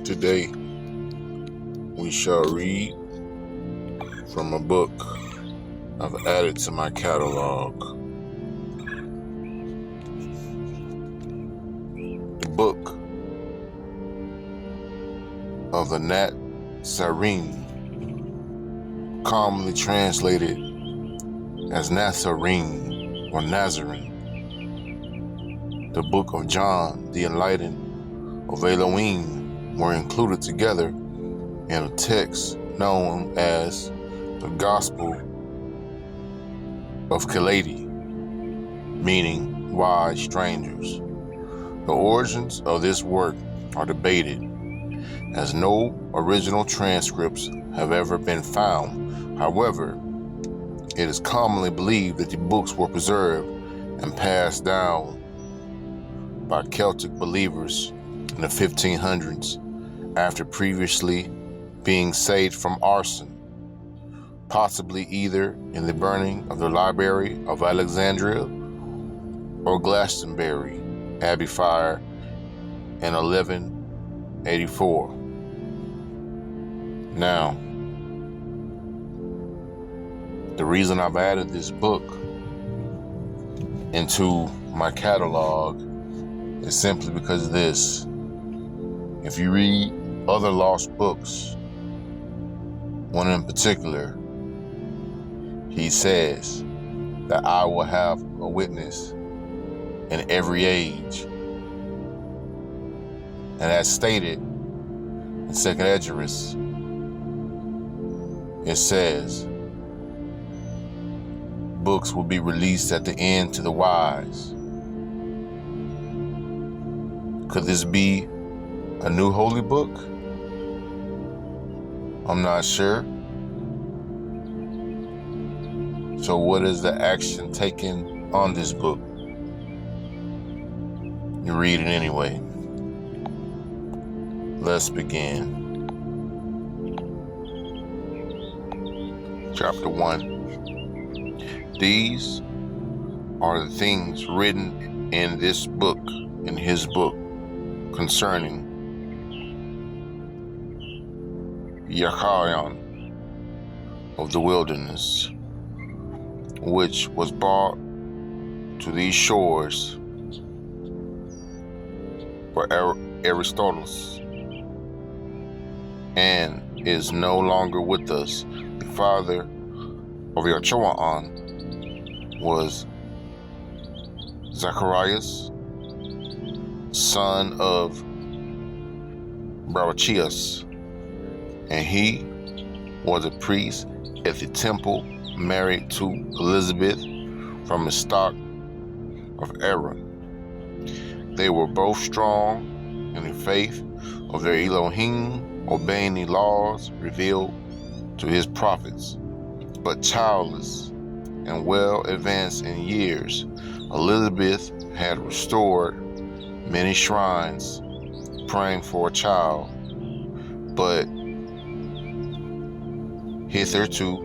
Today we shall read from a book I've added to my catalog. The book of the Natsarim, commonly translated as Natsarim or Nazarene. The book of John, the Enlightened of Elohim, were included together in a text known as the Gospel of Keladi, meaning wise strangers. The origins of this work are debated, as no original transcripts have ever been found. However, it is commonly believed that the books were preserved and passed down by Celtic believers in the 1500s after previously being saved from arson, possibly either in the burning of the Library of Alexandria or Glastonbury Abbey fire in 1184. Now, the reason I've added this book into my catalog is simply because of this. If you read other lost books, one in particular, he says that I will have a witness in every age. And as stated in 2nd Esdras, it says, books will be released at the end to the wise. Could this be a new holy book? I'm not sure. So what is the action taken on this book? You read it anyway. Let's begin. Chapter 1. These are the things written in this book, in his book, concerning Yachanan of the wilderness, which was brought to these shores for Aristotle, and is no longer with us. The father of Yachanan was Zacharias, son of Barachias, and he was a priest at the temple, married to Elizabeth from the stock of Aaron. They were both strong in the faith of their Elohim, obeying the laws revealed to his prophets, but childless and well advanced in years. Elizabeth had restored many shrines, praying for a child, but hitherto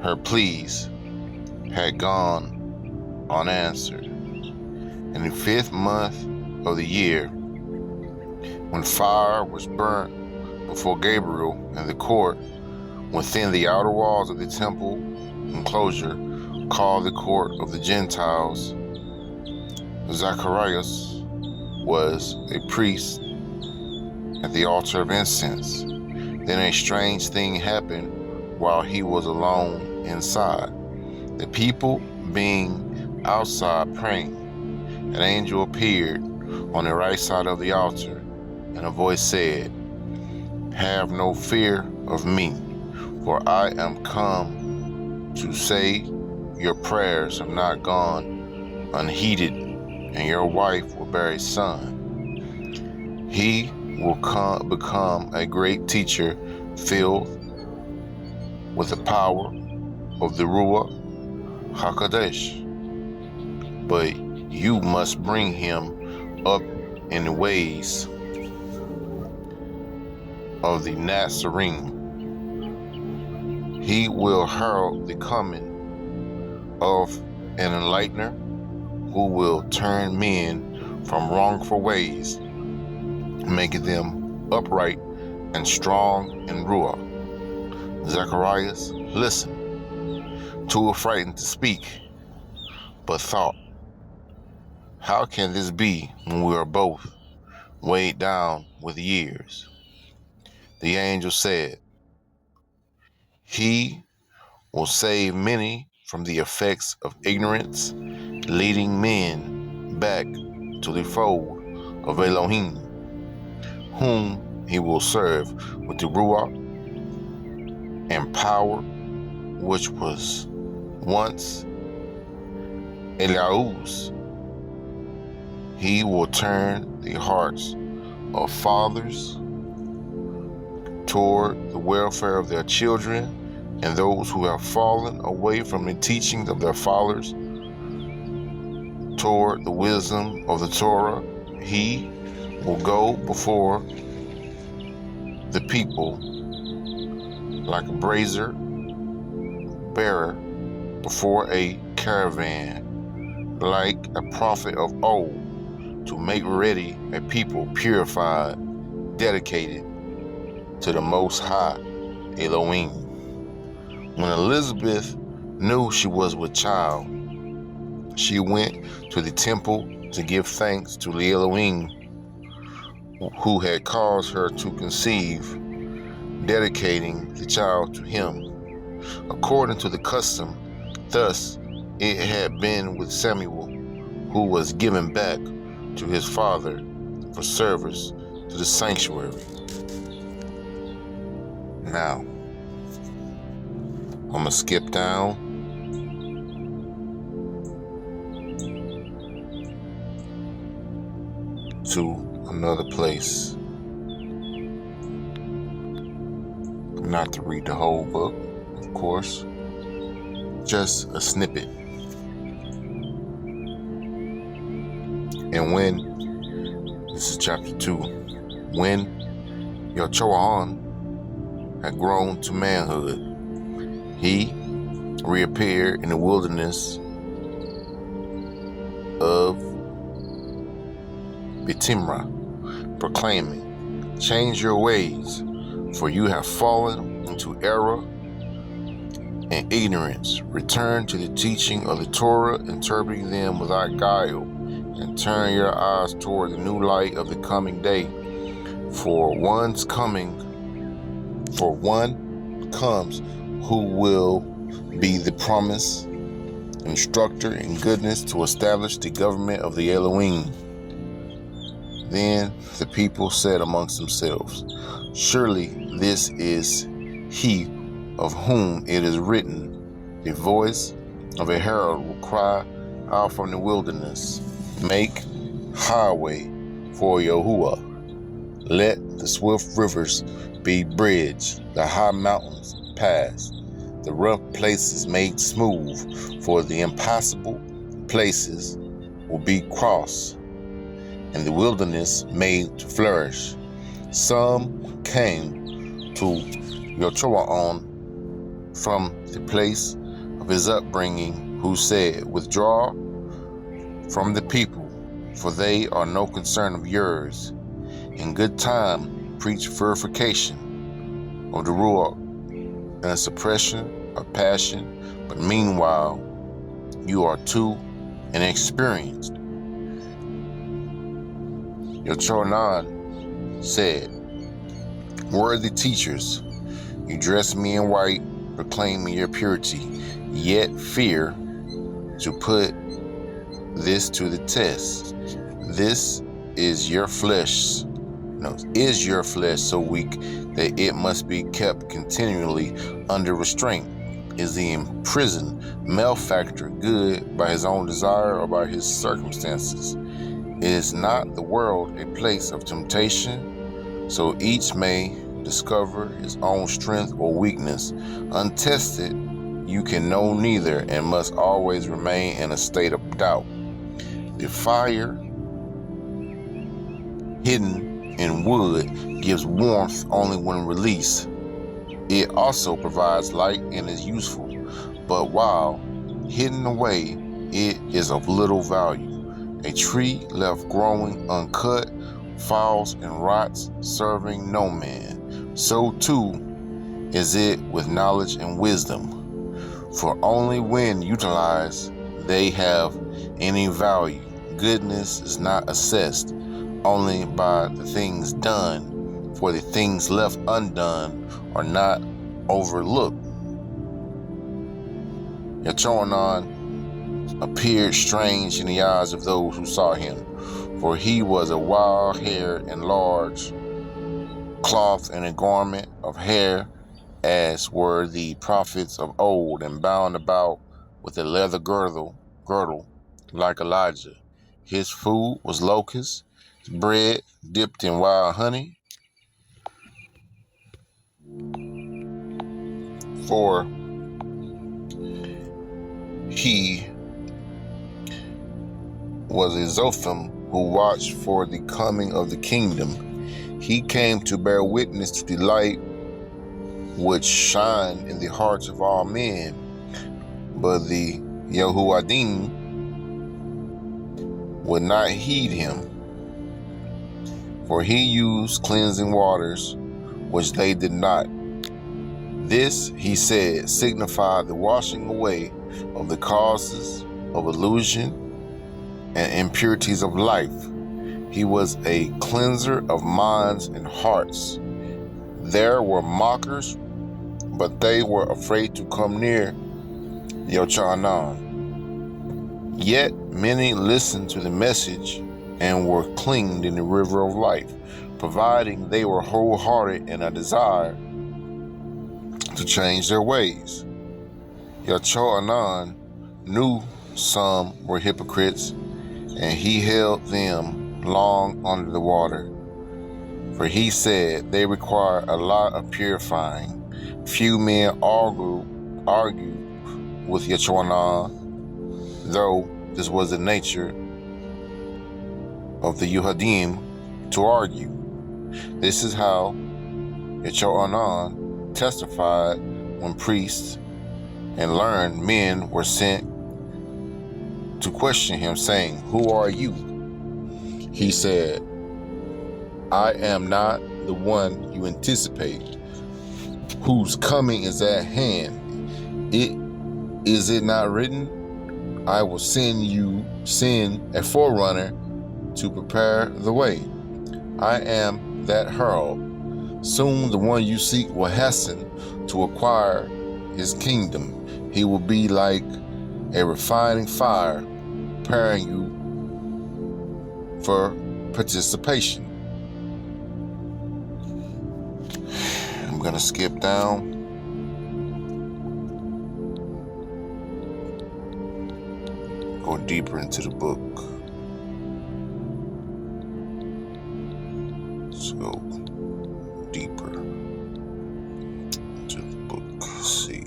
her pleas had gone unanswered. In the 5th month of the year, when fire was burnt before Gabriel in the court within the outer walls of the temple enclosure, called the court of the Gentiles, Zacharias was a priest at the altar of incense. Then a strange thing happened while he was alone inside. The people being outside praying, an angel appeared on the right side of the altar, and a voice said, "Have no fear of me, for I am come to say your prayers have not gone unheeded, and your wife will bear a son. He will become a great teacher, filled with the power of the Ruach HaKodesh. But you must bring him up in the ways of the Natsarim. He will herald the coming of an enlightener who will turn men from wrongful ways, making them upright and strong in Ruah. Zacharias listened, too frightened to speak, but thought, how can this be when we are both weighed down with years? The angel said, he will save many from the effects of ignorance, leading men back to the fold of Elohim, whom he will serve with the Ruach and power, which was once Eliahuz. He will turn the hearts of fathers toward the welfare of their children, and those who have fallen away from the teachings of their fathers toward the wisdom of the Torah. He will go before the people like a brazier bearer before a caravan, like a prophet of old, to make ready a people purified, dedicated to the Most High Elohim. When Elizabeth knew she was with child, she went to the temple to give thanks to the Elohim who had caused her to conceive, dedicating the child to him. According to the custom, thus it had been with Samuel, who was given back to his father for service to the sanctuary. Now, I'm going to skip down to another place. Not to read the whole book, of course, just a snippet. And when, this is chapter 2, when Yehoshua had grown to manhood, he reappeared in the wilderness of Betimrah, proclaiming, change your ways, for you have fallen into error and ignorance. Return to the teaching of the Torah, interpreting them without guile, and turn your eyes toward the new light of the coming day. For one comes who will be the promised instructor in goodness to establish the government of the Elohim. Then the people said amongst themselves, surely this is he of whom it is written, the voice of a herald will cry out from the wilderness, make highway for Yahuwah. Let the swift rivers be bridged, the high mountains passed, the rough places made smooth, for the impassable places will be crossed, and the wilderness made to flourish. Some came to Yehoshua from the place of his upbringing, who said, withdraw from the people, for they are no concern of yours. In good time preach purification of the Ruach and a suppression of passion, but meanwhile you are too inexperienced. Yehoshua said, worthy teachers, you dress me in white, proclaiming your purity, yet fear to put this to the test. This is your flesh. Is your flesh so weak that it must be kept continually under restraint? Is the imprisoned malefactor good by his own desire or by his circumstances? Is not the world a place of temptation? So each may discover his own strength or weakness. Untested, you can know neither and must always remain in a state of doubt. The fire hidden in wood gives warmth only when released. It also provides light and is useful, but while hidden away, it is of little value. A tree left growing uncut falls and rots, serving no man. So too is it with knowledge and wisdom. For only when utilized they have any value. Goodness is not assessed only by the things done, for the things left undone are not overlooked. Yachoanan appeared strange in the eyes of those who saw him, for he was a wild hair and large cloth and a garment of hair, as were the prophets of old, and bound about with a leather girdle like Elijah. His food was locusts, bread dipped in wild honey, for he was a Zophim who watched for the coming of the kingdom. He came to bear witness to the light which shine in the hearts of all men. But the Yehoiadim would not heed him, for he used cleansing waters, which they did not. This, he said, signified the washing away of the causes of illusion and impurities of life. He was a cleanser of minds and hearts. There were mockers, but they were afraid to come near Yachoanan. Yet many listened to the message and were cleaned in the river of life, providing they were wholehearted in a desire to change their ways. Yachoanan knew some were hypocrites, and he held them long under the water. For he said, they require a lot of purifying. Few men argued with Yachoanan, though this was the nature of the Yehudim to argue. This is how Yachoanan testified when priests and learned men were sent to question him, saying, "Who are you?" He said, "I am not the one you anticipate, whose coming is at hand. Is it not written, I will send a forerunner to prepare the way? I am that herald. Soon the one you seek will hasten to acquire his kingdom. He will be like a refining fire, preparing you for participation." I'm going to skip down. Go deeper into the book. Let's go deeper into the book. Let's see.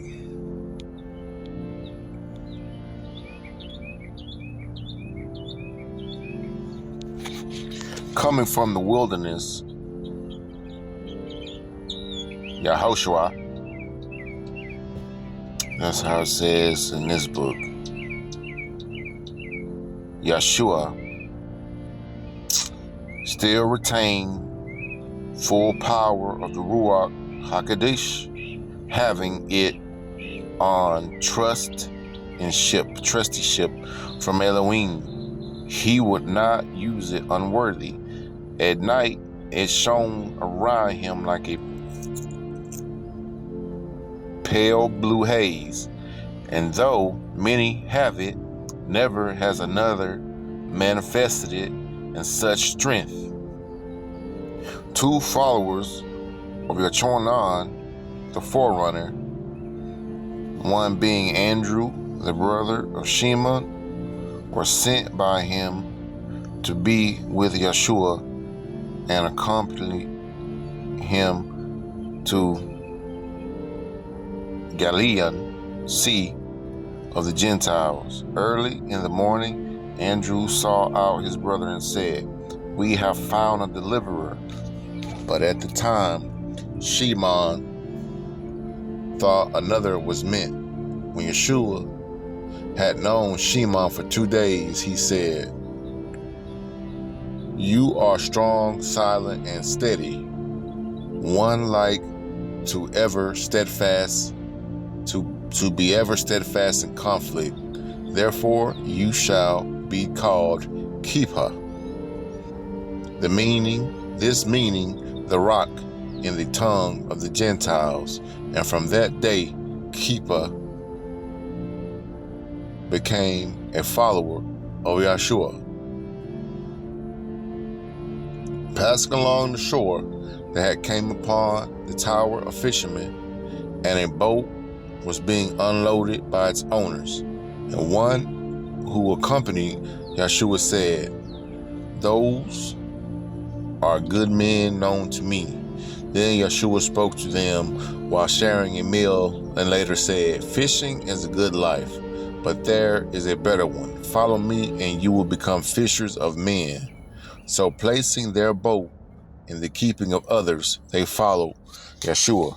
Coming from the wilderness, Yahushua, that's how it says in this book. Yeshua still retained full power of the Ruach HaKodesh, having it on trusteeship from Elohim. He would not use it unworthy. At night, it shone around him like a pale blue haze, and though many have it, never has another manifested it in such strength. Two followers of Yachoanan, the forerunner, one being Andrew, the brother of Shimon, were sent by him to be with Yeshua and accompany him to Galilean Sea of the Gentiles. Early in the morning, Andrew sought out his brother and said, "We have found a deliverer." But at the time, Shimon thought another was meant. When Yeshua had known Shimon for 2 days, he said, You are strong, silent, and steady, one like to be ever steadfast in conflict. Therefore you shall be called Keeper. This meaning, the rock in the tongue of the Gentiles. And from that day, Keeper became a follower of Yeshua. Passing along the shore, they had came upon the tower of fishermen, and a boat was being unloaded by its owners. And one who accompanied Yeshua said, "Those are good men known to me." Then Yeshua spoke to them while sharing a meal and later said, "Fishing is a good life, but there is a better one. Follow me and you will become fishers of men." So placing their boat in the keeping of others, they followed Yeshua.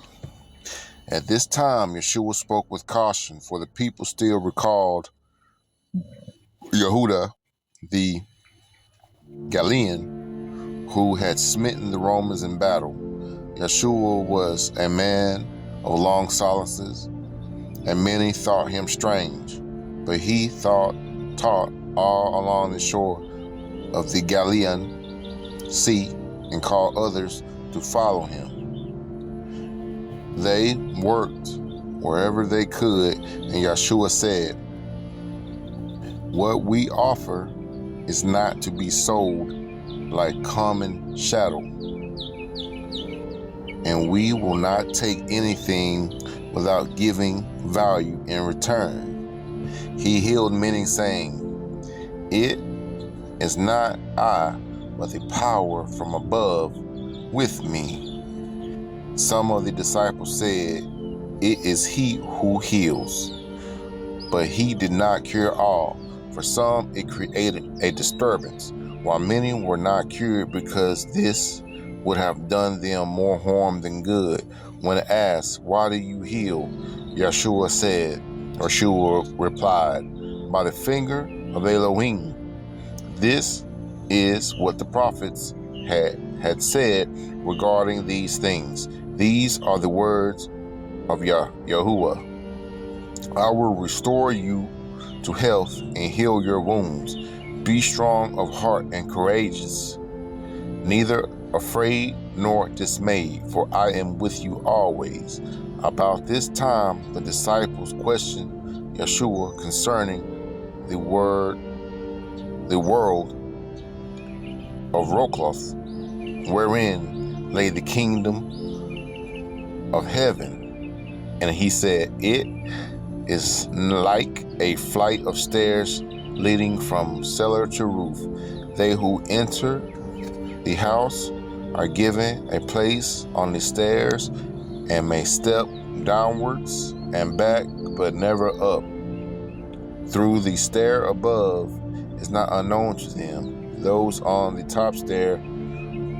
At this time, Yeshua spoke with caution, for the people still recalled Yehuda the Galilean, who had smitten the Romans in battle. Yeshua was a man of long silences, and many thought him strange, but he taught all along the shore of the Galilean Sea and called others to follow him. They worked wherever they could, and Yeshua said, "What we offer is not to be sold like common chattel, and we will not take anything without giving value in return." He healed many, saying, "It is not I, but the power from above with me." Some of the disciples said, "It is he who heals." But he did not cure all. For some it created a disturbance, while many were not cured because this would have done them more harm than good. When asked, "Why do you heal?" Yeshua replied, "By the finger of Elohim. This is what the prophets had said regarding these things. These are the words of Yahuwah. I will restore you to health and heal your wounds. Be strong of heart and courageous, neither afraid nor dismayed, for I am with you always." About this time, the disciples questioned Yeshua concerning the world of Rokloth, wherein lay the kingdom of heaven. And he said, "It is like a flight of stairs leading from cellar to roof. They who enter the house are given a place on the stairs and may step downwards and back, but never up. Through the stair above is not unknown to them. Those on the top stair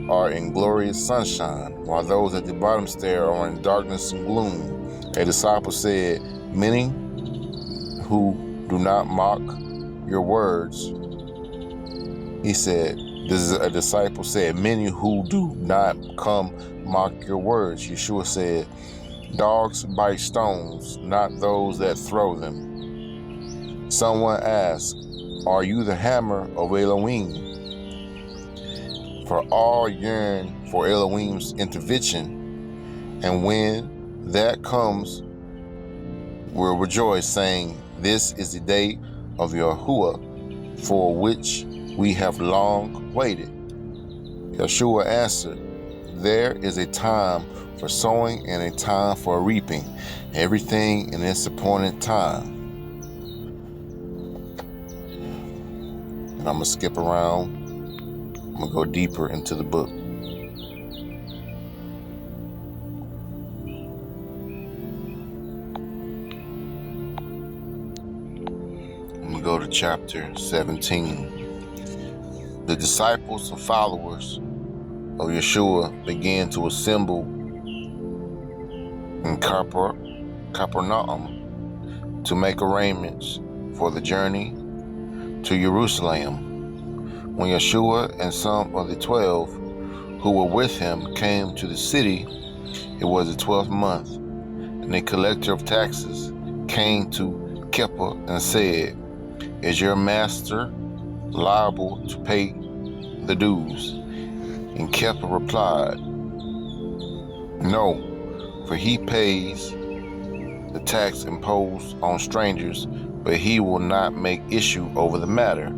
are in glorious sunshine, while those at the bottom stair are in darkness and gloom." A disciple said, "Many who do not mock your words." He said, a disciple said, "Many who do not come mock your words." Yeshua said, "Dogs bite stones, not those that throw them." Someone asked, "Are you the hammer of Elohim?" For all yearn for Elohim's intervention, and when that comes, will rejoice, saying, "This is the day of Yahuwah, for which we have long waited." Yeshua answered, "There is a time for sowing and a time for reaping, everything in its appointed time." And I'm going to skip around. I'm going to go deeper into the book. I'm going to go to chapter 17. The disciples and followers of Yeshua began to assemble in Capernaum to make arrangements for the journey to Jerusalem. When Yeshua and some of the 12 who were with him came to the city, it was the 12th month, and the collector of taxes came to Kepha and said, "Is your master liable to pay the dues?" And Kepha replied, "No, for he pays the tax imposed on strangers, but he will not make issue over the matter."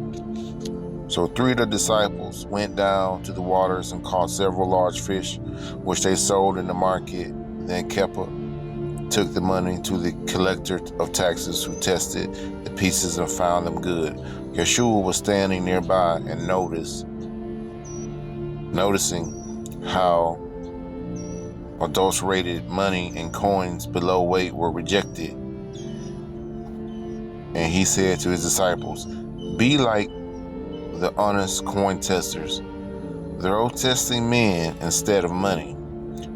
So 3 of the disciples went down to the waters and caught several large fish, which they sold in the market. Then Kepha took the money to the collector of taxes, who tested the pieces and found them good. Yeshua was standing nearby and noticing how adulterated money and coins below weight were rejected. And he said to his disciples, "Be like the honest coin testers. Thorough testing men instead of money.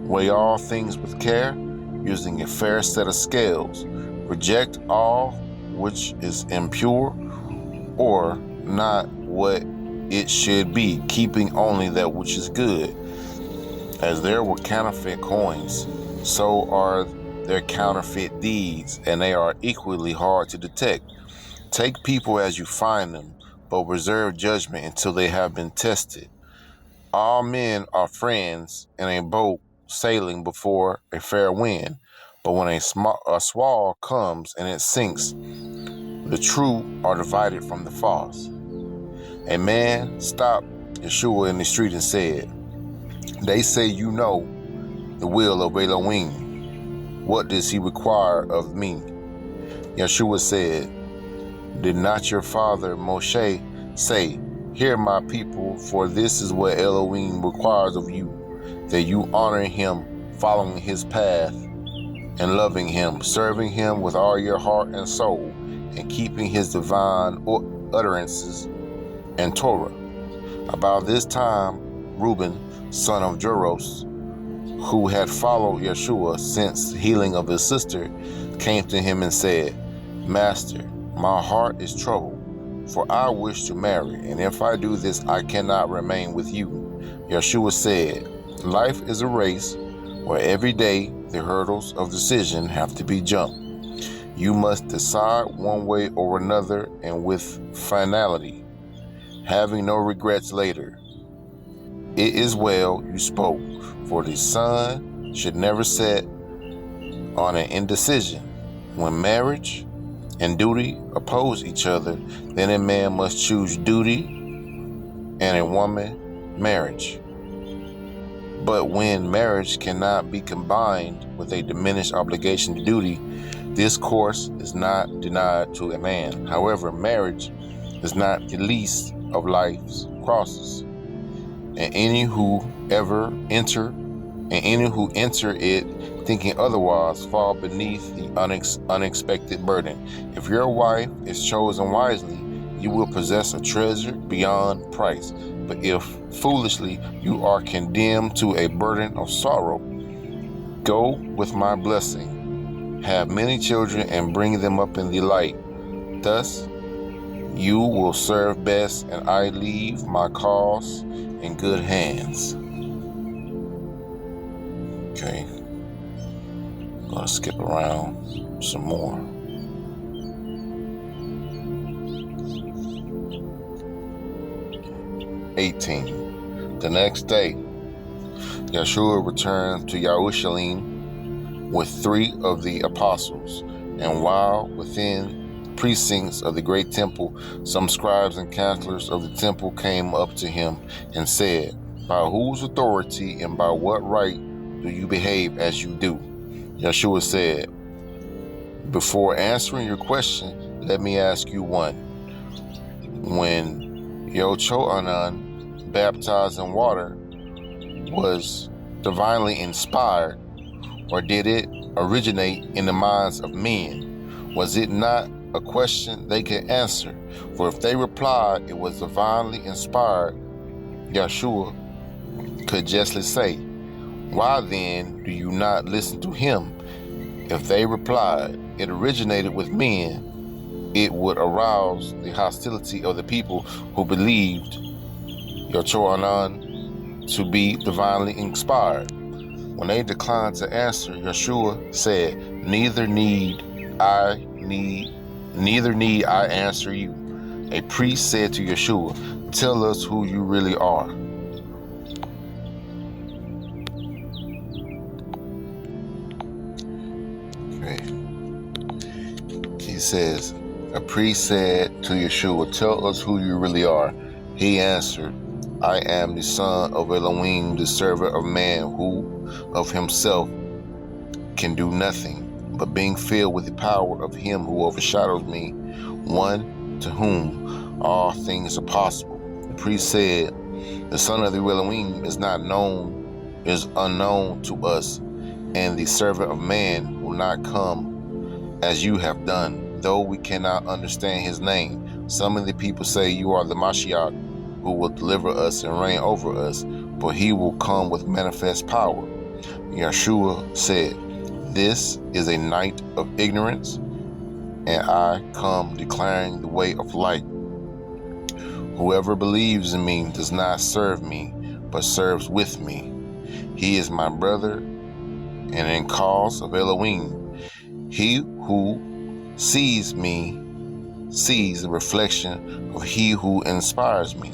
Weigh all things with care, using a fair set of scales. Reject all which is impure, or not what it should be, keeping only that which is good. As there were counterfeit coins, so are their counterfeit deeds, and they are equally hard to detect. Take people as you find them, but reserve judgment until they have been tested. All men are friends in a boat sailing before a fair wind, but when a squall comes and it sinks, the true are divided from the false." A man stopped Yeshua in the street and said, "They say you know the will of Elohim. What does he require of me?" Yeshua said, "Did not your father Moshe say, 'Hear my people, for this is what Elohim requires of you, that you honor him, following his path and loving him, serving him with all your heart and soul, and keeping his divine utterances and Torah.'" About this time, Reuben, son of Jaros, who had followed Yeshua since the healing of his sister, came to him and said, "Master, my heart is troubled, for I wish to marry, and if I do this, I cannot remain with you." Yeshua said, "Life is a race where every day the hurdles of decision have to be jumped. You must decide one way or another, and with finality, having no regrets later. It is well you spoke, for the sun should never set on an indecision. When marriage and duty oppose each other, then a man must choose duty and a woman marriage. But when marriage cannot be combined with a diminished obligation to duty, this course is not denied to a man. However, marriage is not the least of life's crosses, and any who enter it thinking otherwise fall beneath the unexpected burden. If your wife is chosen wisely, you will possess a treasure beyond price. But if foolishly, you are condemned to a burden of sorrow. Go with my blessing, have many children, and bring them up in the light. Thus you will serve best, and I leave my cause in good hands." Okay, I'm gonna skip around some more. The next day, Yeshua returned to Yerushalayim with 3 of the apostles, and while within the precincts of the great temple, some scribes and counselors of the temple came up to him and said, "By whose authority and by what right do you behave as you do?" Yeshua said, "Before answering your question, let me ask you one. When Yochanan baptized in water was divinely inspired, or did it originate in the minds of men? Was it not a question they could answer? For if they replied it was divinely inspired, Yeshua could justly say, 'Why then do you not listen to him?' If they replied it originated with men, it would arouse the hostility of the people who believed Yochanan to be divinely inspired. When they declined to answer, Yeshua said, Neither need I answer you. A priest said to Yeshua, Tell us who you really are. Okay. He says, a priest said to Yeshua, Tell us who you really are. He answered, I am the son of Elohim, the servant of man, who of himself can do nothing, but being filled with the power of him who overshadows me, one to whom all things are possible. The priest said, The son of the Elohim is unknown to us, and the servant of man will not come as you have done, though we cannot understand his name. Some of the people say you are the Mashiach, who will deliver us and reign over us, for he will come with manifest power. Yeshua said, This is a night of ignorance, and I come declaring the way of light. Whoever believes in me does not serve me, but serves with me. He is my brother, and in cause of Elohim, he who sees me sees the reflection of he who inspires me.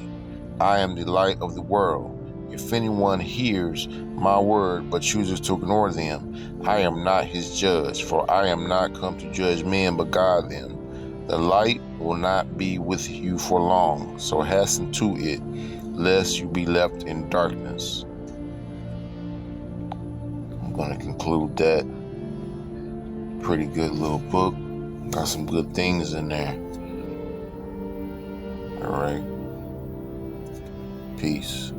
I am the light of the world. If anyone hears my word but chooses to ignore them, I am not his judge, for I am not come to judge men but guide them. The light will not be with you for long, so hasten to it, lest you be left in darkness. I'm going to conclude that. Pretty good little book. Got some good things in there. All right. Peace.